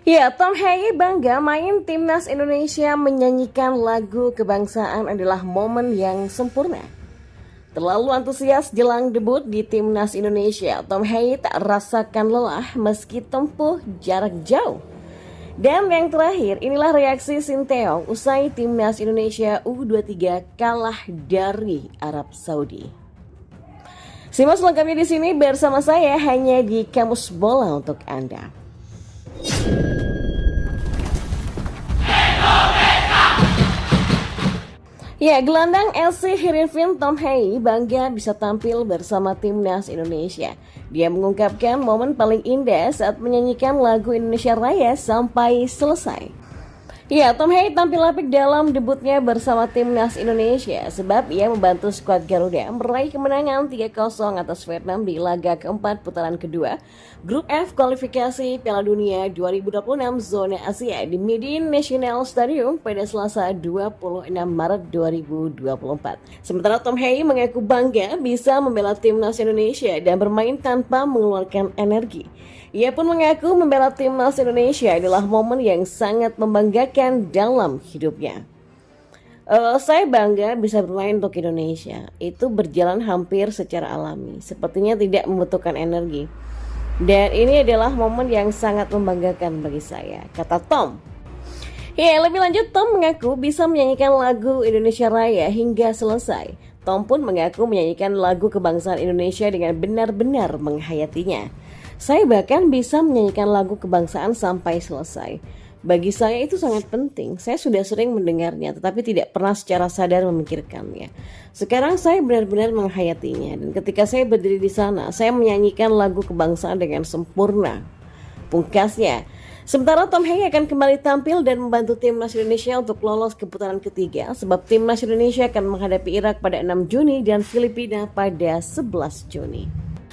Ya, Tom Haye bangga main timnas Indonesia menyanyikan lagu kebangsaan adalah momen yang sempurna. Terlalu antusias jelang debut di timnas Indonesia, Tom Haye tak rasakan lelah meski tempuh jarak jauh. Dan yang terakhir, inilah reaksi Sinteyong usai timnas Indonesia U23 kalah dari Arab Saudi. Simak selengkapnya di sini bersama saya hanya di Kamus Bola untuk Anda. Ya, gelandang LC Heerenveen Tom Haye bangga bisa tampil bersama timnas Indonesia. Dia mengungkapkan momen paling indah saat menyanyikan lagu Indonesia Raya sampai selesai. Ya, Tom Haye tampil apik dalam debutnya bersama timnas Indonesia sebab ia membantu skuad Garuda meraih kemenangan 3-0 atas Vietnam di laga keempat putaran kedua Grup F kualifikasi Piala Dunia 2026 zona Asia di Medan National Stadium pada Selasa 26 Maret 2024. Sementara Tom Haye mengaku bangga bisa membela timnas Indonesia dan bermain tanpa mengeluarkan energi. Ia pun mengaku membela timnas Indonesia adalah momen yang sangat membanggakan dalam hidupnya. Saya bangga bisa bermain untuk Indonesia. Itu berjalan hampir secara alami. Sepertinya tidak membutuhkan energi. Dan ini adalah momen yang sangat membanggakan bagi saya, kata Tom. Ya, lebih lanjut Tom mengaku bisa menyanyikan lagu Indonesia Raya hingga selesai. Tom pun mengaku menyanyikan lagu kebangsaan Indonesia dengan benar-benar menghayatinya. Saya bahkan bisa menyanyikan lagu kebangsaan sampai selesai. Bagi saya itu sangat penting. Saya sudah sering mendengarnya tetapi tidak pernah secara sadar memikirkannya. Sekarang saya benar-benar menghayatinya dan ketika saya berdiri di sana, saya menyanyikan lagu kebangsaan dengan sempurna. Pungkasnya, sementara Tom Haye akan kembali tampil dan membantu timnas Indonesia untuk lolos ke putaran ketiga sebab timnas Indonesia akan menghadapi Irak pada 6 Juni dan Filipina pada 11 Juni.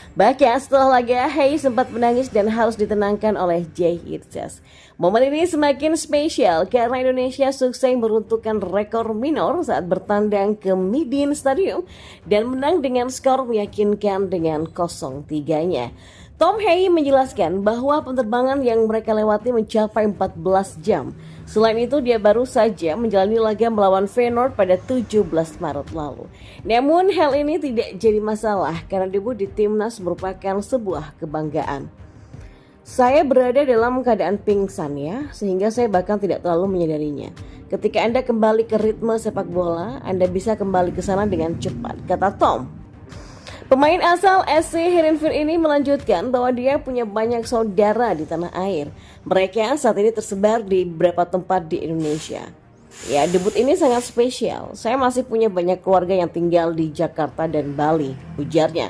Bahkan setelah laga, Haye sempat menangis dan harus ditenangkan oleh Jay Itzes. Momen ini semakin spesial karena Indonesia sukses meruntuhkan rekor minor saat bertandang ke Medan Stadium dan menang dengan skor meyakinkan dengan 0-3-nya. Tom Haye menjelaskan bahwa penerbangan yang mereka lewati mencapai 14 jam. Selain itu, dia baru saja menjalani laga melawan Feyenoord pada 17 Maret lalu. Namun, hal ini tidak jadi masalah karena debut di timnas merupakan sebuah kebanggaan. Saya berada dalam keadaan pingsan ya, sehingga saya bahkan tidak terlalu menyadarinya. Ketika Anda kembali ke ritme sepak bola, Anda bisa kembali ke sana dengan cepat, kata Tom. Pemain asal SC Heerenveen ini melanjutkan bahwa dia punya banyak saudara di tanah air. Mereka saat ini tersebar di beberapa tempat di Indonesia. Ya, debut ini sangat spesial. Saya masih punya banyak keluarga yang tinggal di Jakarta dan Bali, ujarnya.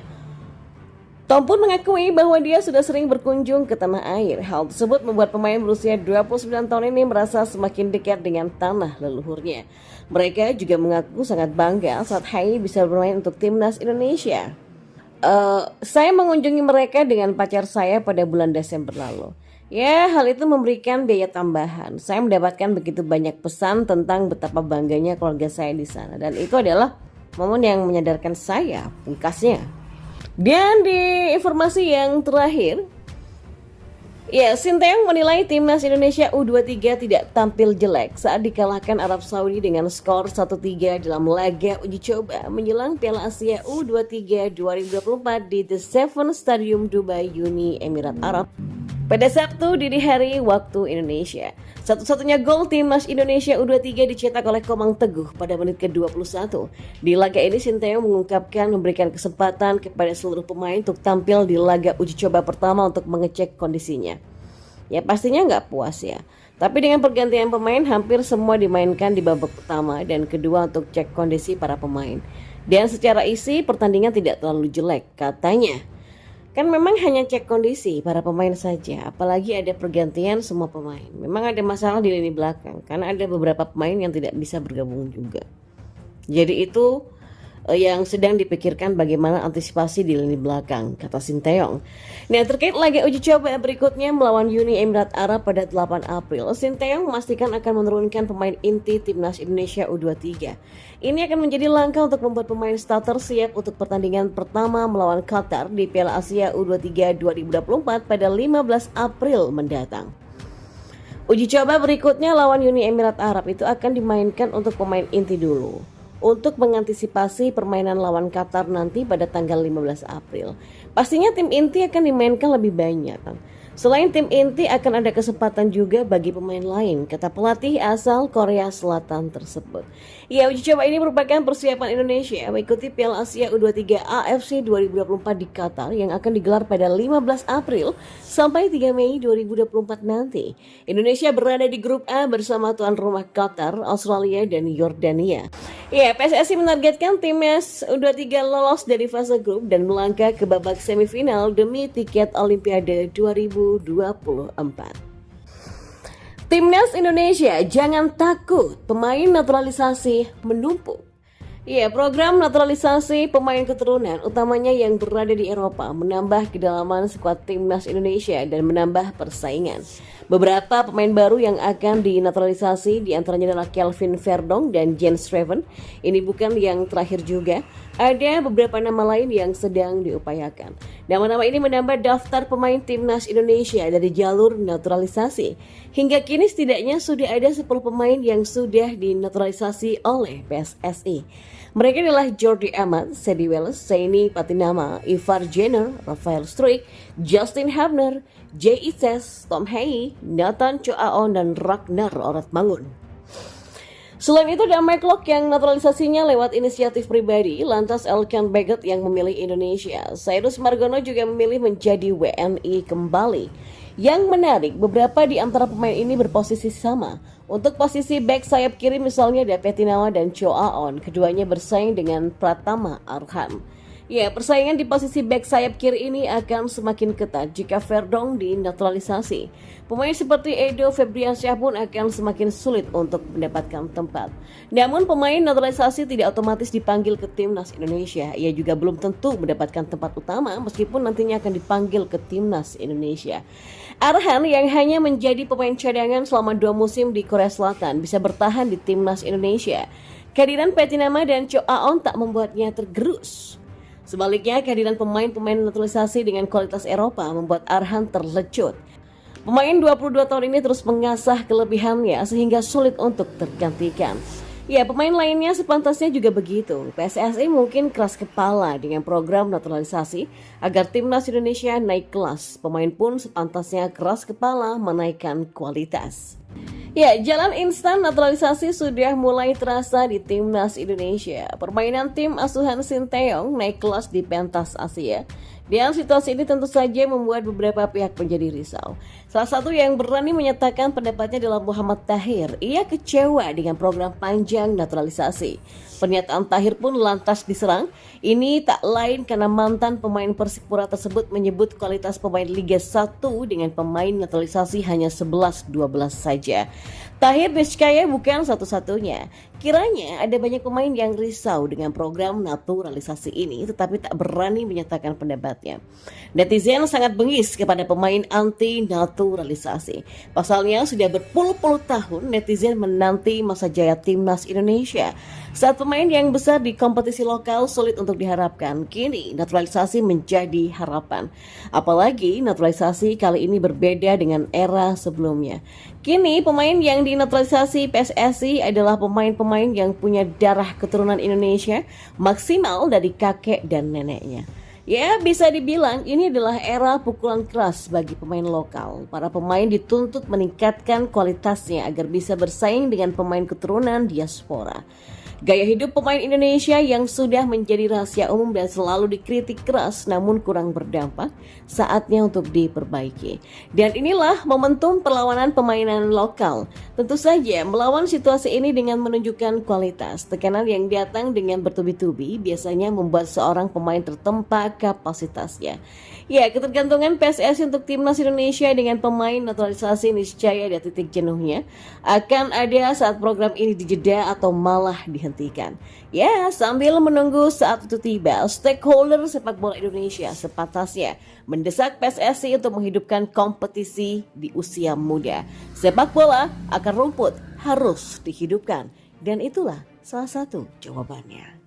Tom pun mengakui bahwa dia sudah sering berkunjung ke tanah air. Hal tersebut membuat pemain berusia 29 tahun ini merasa semakin dekat dengan tanah leluhurnya. Mereka juga mengaku sangat bangga saat Haye bisa bermain untuk timnas Indonesia. Saya mengunjungi mereka dengan pacar saya pada bulan Desember lalu. Ya, hal itu memberikan biaya tambahan. Saya mendapatkan begitu banyak pesan tentang betapa bangganya keluarga saya di sana. Dan itu adalah momen yang menyadarkan saya, pungkasnya. Dan di informasi yang terakhir, ya, Sinteyong menilai timnas Indonesia U23 tidak tampil jelek saat dikalahkan Arab Saudi dengan skor 1-3 dalam laga uji coba menjelang Piala Asia U23 2024 di The Seven Stadium Dubai Uni Emirat Arab pada Sabtu dini hari waktu Indonesia. Satu-satunya gol timnas Indonesia U23 dicetak oleh Komang Teguh pada menit ke-21. Di laga ini Sinteyong mengungkapkan memberikan kesempatan kepada seluruh pemain untuk tampil di laga uji coba pertama untuk mengecek kondisinya. Ya pastinya nggak puas ya. Tapi dengan pergantian pemain hampir semua dimainkan di babak pertama dan kedua untuk cek kondisi para pemain. Dan secara isi pertandingan tidak terlalu jelek katanya. Kan memang hanya cek kondisi para pemain saja, apalagi ada pergantian semua pemain. Memang ada masalah di lini belakang, karena ada beberapa pemain yang tidak bisa bergabung juga. Jadi itu yang sedang dipikirkan bagaimana antisipasi di lini belakang, kata Sinteyong. Nah, terkait laga uji coba berikutnya melawan Uni Emirat Arab pada 8 April, Sinteyong memastikan akan menurunkan pemain inti timnas Indonesia U23. Ini akan menjadi langkah untuk membuat pemain starter siap untuk pertandingan pertama melawan Qatar di Piala Asia U23 2024 pada 15 April mendatang. Uji coba berikutnya lawan Uni Emirat Arab itu akan dimainkan untuk pemain inti dulu, untuk mengantisipasi permainan lawan Qatar nanti pada tanggal 15 April. Pastinya tim inti akan dimainkan lebih banyak. Selain tim inti akan ada kesempatan juga bagi pemain lain, kata pelatih asal Korea Selatan tersebut. Ya, uji coba ini merupakan persiapan Indonesia mengikuti Piala Asia U23 AFC 2024 di Qatar yang akan digelar pada 15 April sampai 3 Mei 2024 nanti. Indonesia berada di grup A bersama tuan rumah Qatar, Australia, dan Yordania. Ya, PSSI menargetkan timnas U23 lolos dari fase grup dan melangkah ke babak semifinal demi tiket Olimpiade 2024. Timnas Indonesia jangan takut, pemain naturalisasi menumpuk. Ya, program naturalisasi pemain keturunan utamanya yang berada di Eropa menambah kedalaman skuad timnas Indonesia dan menambah persaingan. Beberapa pemain baru yang akan dinaturalisasi diantaranya adalah Kelvin Verdong dan Jens Schreven. Ini bukan yang terakhir juga. Ada beberapa nama lain yang sedang diupayakan. Nama-nama ini menambah daftar pemain timnas Indonesia dari jalur naturalisasi. Hingga kini setidaknya sudah ada 10 pemain yang sudah dinaturalisasi oleh PSSI. Mereka adalah Jordi Amat, Sedi Welles, Saini Patinama, Ivar Jenner, Rafael Struijk, Justin Hubner, Jay Ites, Tom Hei, Nathan Choaon, dan Ragnar Oratmangun. Selain itu ada Mike Locke yang naturalisasinya lewat inisiatif pribadi, lantas Elkan Baggett yang memilih Indonesia. Cyrus Margono juga memilih menjadi WNI kembali. Yang menarik, beberapa di antara pemain ini berposisi sama. Untuk posisi back sayap kiri misalnya ada Petinama dan Choaon, keduanya bersaing dengan Pratama Arhan. Ya, persaingan di posisi back sayap kiri ini akan semakin ketat jika Verdong dinaturalisasi. Pemain seperti Edo Febriansyah pun akan semakin sulit untuk mendapatkan tempat. Namun pemain naturalisasi tidak otomatis dipanggil ke timnas Indonesia. Ia juga belum tentu mendapatkan tempat utama meskipun nantinya akan dipanggil ke timnas Indonesia. Arhan yang hanya menjadi pemain cadangan selama 2 musim di Korea Selatan bisa bertahan di timnas Indonesia. Kehadiran Petinama dan Choaon tak membuatnya tergerus. Sebaliknya, kehadiran pemain-pemain naturalisasi dengan kualitas Eropa membuat Arhan terlecut. Pemain 22 tahun ini terus mengasah kelebihannya sehingga sulit untuk tergantikan. Ya, pemain lainnya sepantasnya juga begitu. PSSI mungkin keras kepala dengan program naturalisasi agar timnas Indonesia naik kelas. Pemain pun sepantasnya keras kepala menaikkan kualitas. Ya, jalan instan naturalisasi sudah mulai terasa di timnas Indonesia. Permainan tim asuhan Sinteyong naik kelas di pentas Asia. Dan situasi ini tentu saja membuat beberapa pihak menjadi risau. Salah satu yang berani menyatakan pendapatnya adalah Muhammad Tahir. Ia kecewa dengan program panjang naturalisasi. Pernyataan Tahir pun lantas diserang. Ini tak lain karena mantan pemain Persipura tersebut menyebut kualitas pemain Liga 1 dengan pemain naturalisasi hanya 11-12 saja. Tahir niscaya bukan satu-satunya. Kiranya ada banyak pemain yang risau dengan program naturalisasi ini tetapi tak berani menyatakan pendapatnya. Netizen sangat bengis kepada pemain anti naturalisasi. Pasalnya sudah berpuluh-puluh tahun netizen menanti masa jaya timnas Indonesia. Saat pemain yang besar di kompetisi lokal sulit untuk diharapkan, kini naturalisasi menjadi harapan. Apalagi naturalisasi kali ini berbeda dengan era sebelumnya. Kini pemain yang dinaturalisasi PSSI adalah pemain-pemain yang punya darah keturunan Indonesia maksimal dari kakek dan neneknya. Ya, bisa dibilang ini adalah era pukulan keras bagi pemain lokal. Para pemain dituntut meningkatkan kualitasnya agar bisa bersaing dengan pemain keturunan diaspora. Gaya hidup pemain Indonesia yang sudah menjadi rahasia umum dan selalu dikritik keras namun kurang berdampak, saatnya untuk diperbaiki. Dan inilah momentum perlawanan permainan lokal. Tentu saja melawan situasi ini dengan menunjukkan kualitas. Tekanan yang datang dengan bertubi-tubi biasanya membuat seorang pemain tertempa kapasitasnya. Ya, ketergantungan PSSI untuk timnas Indonesia dengan pemain naturalisasi niscaya di titik jenuhnya akan ada saat program ini dijeda atau malah dihentikan. Ya, sambil menunggu saat itu tiba, stakeholder sepak bola Indonesia sepantasnya mendesak PSSI untuk menghidupkan kompetisi di usia muda. Sepak bola akar rumput harus dihidupkan dan itulah salah satu jawabannya.